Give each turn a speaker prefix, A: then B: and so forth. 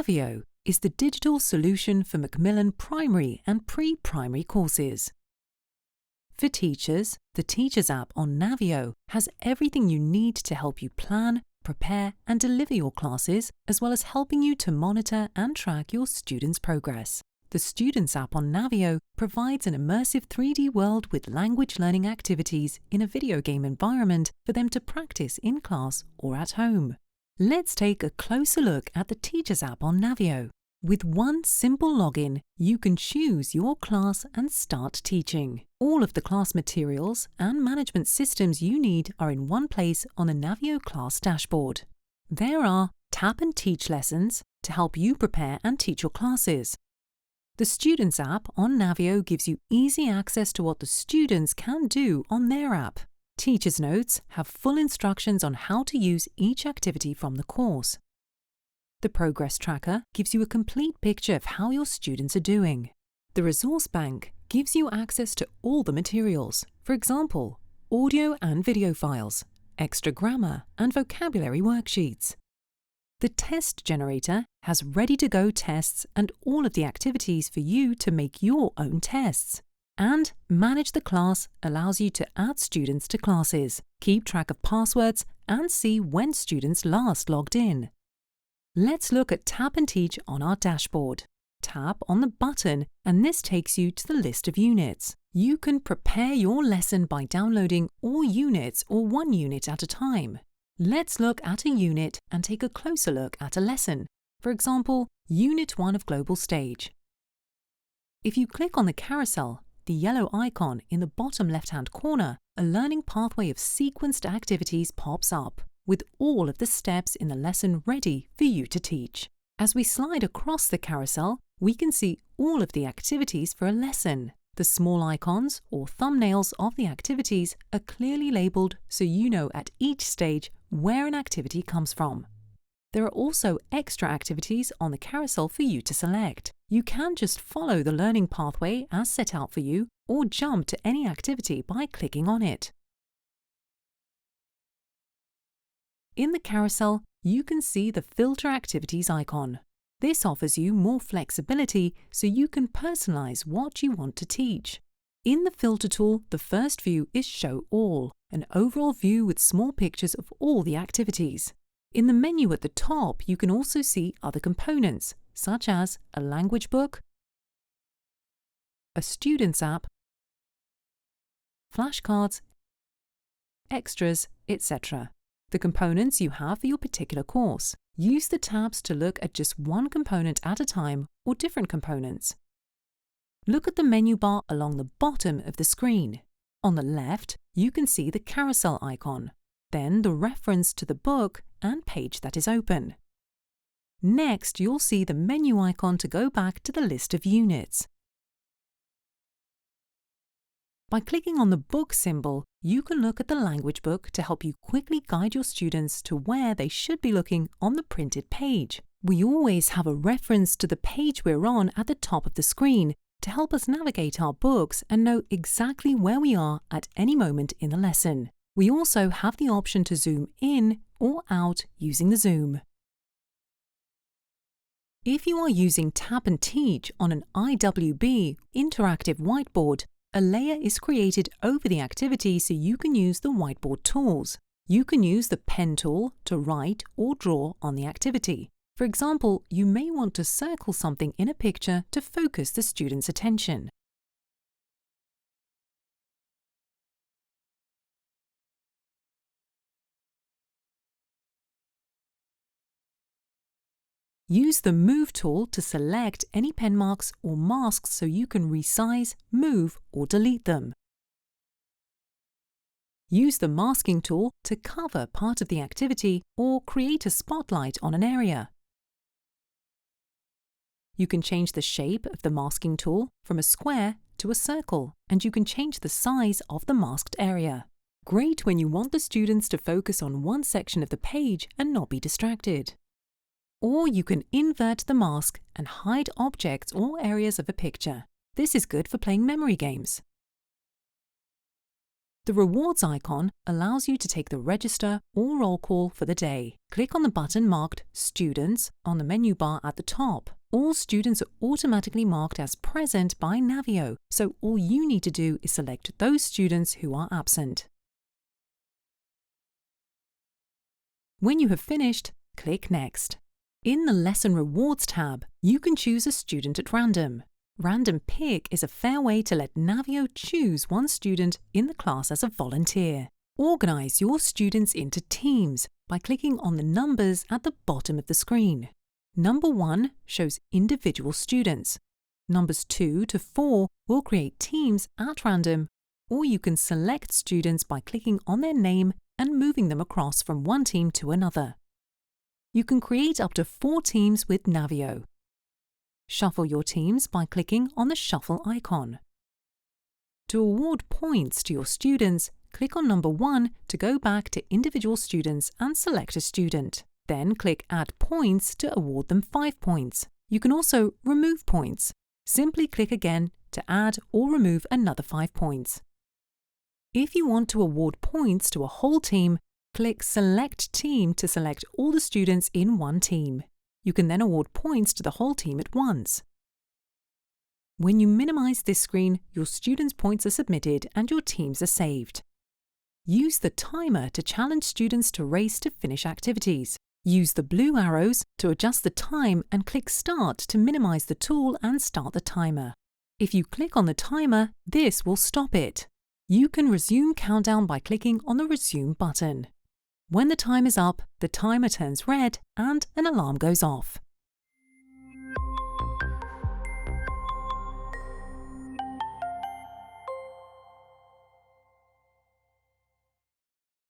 A: Navio is the digital solution for Macmillan primary and pre-primary courses. For teachers, the Teachers app on Navio has everything you need to help you plan, prepare and deliver your classes, as well as helping you to monitor and track your students' progress. The Students app on Navio provides an immersive 3D world with language learning activities in a video game environment for them to practice in class or at home. Let's take a closer look at the Teachers app on Navio. With one simple login, you can choose your class and start teaching. All of the class materials and management systems you need are in one place on the Navio class dashboard. There are Tap and Teach lessons to help you prepare and teach your classes. The Students app on Navio gives you easy access to what the students can do on their app. Teachers' notes have full instructions on how to use each activity from the course. The Progress Tracker gives you a complete picture of how your students are doing. The Resource Bank gives you access to all the materials, for example, audio and video files, extra grammar and vocabulary worksheets. The Test Generator has ready-to-go tests and all of the activities for you to make your own tests. And Manage the Class allows you to add students to classes, keep track of passwords, and see when students last logged in. Let's look at Tap and Teach on our dashboard. Tap on the button and this takes you to the list of units. You can prepare your lesson by downloading all units or one unit at a time. Let's look at a unit and take a closer look at a lesson. For example, Unit 1 of Global Stage. If you click on the carousel, the yellow icon in the bottom left-hand corner, a learning pathway of sequenced activities pops up, with all of the steps in the lesson ready for you to teach. As we slide across the carousel, we can see all of the activities for a lesson. The small icons or thumbnails of the activities are clearly labelled so you know at each stage where an activity comes from. There are also extra activities on the carousel for you to select. You can just follow the learning pathway as set out for you or jump to any activity by clicking on it. In the carousel, you can see the Filter Activities icon. This offers you more flexibility so you can personalize what you want to teach. In the Filter tool, the first view is Show All, an overall view with small pictures of all the activities. In the menu at the top, you can also see other components, such as a language book, a Students app, flashcards, extras, etc. The components you have for your particular course. Use the tabs to look at just one component at a time or different components. Look at the menu bar along the bottom of the screen. On the left, you can see the carousel icon, then the reference to the book and page that is open. Next, you'll see the menu icon to go back to the list of units. By clicking on the book symbol, you can look at the language book to help you quickly guide your students to where they should be looking on the printed page. We always have a reference to the page we're on at the top of the screen to help us navigate our books and know exactly where we are at any moment in the lesson. We also have the option to zoom in or out using the zoom. If you are using Tap and Teach on an IWB interactive whiteboard, a layer is created over the activity so you can use the whiteboard tools. You can use the pen tool to write or draw on the activity. For example, you may want to circle something in a picture to focus the student's attention. Use the Move tool to select any pen marks or masks so you can resize, move, or delete them. Use the Masking tool to cover part of the activity or create a spotlight on an area. You can change the shape of the Masking tool from a square to a circle, and you can change the size of the masked area. Great when you want the students to focus on one section of the page and not be distracted. Or you can invert the mask and hide objects or areas of a picture. This is good for playing memory games. The rewards icon allows you to take the register or roll call for the day. Click on the button marked Students on the menu bar at the top. All students are automatically marked as present by Navio, so all you need to do is select those students who are absent. When you have finished, click Next. In the Lesson Rewards tab, you can choose a student at random. Random Pick is a fair way to let Navio choose one student in the class as a volunteer. Organize your students into teams by clicking on the numbers at the bottom of the screen. Number 1 shows individual students. Numbers 2 to 4 will create teams at random, or you can select students by clicking on their name and moving them across from one team to another. You can create up to 4 teams with Navio. Shuffle your teams by clicking on the Shuffle icon. To award points to your students, click on number 1 to go back to individual students and select a student. Then click Add Points to award them 5 points. You can also remove points. Simply click again to add or remove another 5 points. If you want to award points to a whole team, click Select Team to select all the students in one team. You can then award points to the whole team at once. When you minimize this screen, your students' points are submitted and your teams are saved. Use the timer to challenge students to race to finish activities. Use the blue arrows to adjust the time and click Start to minimize the tool and start the timer. If you click on the timer, this will stop it. You can resume countdown by clicking on the Resume button. When the time is up, the timer turns red and an alarm goes off.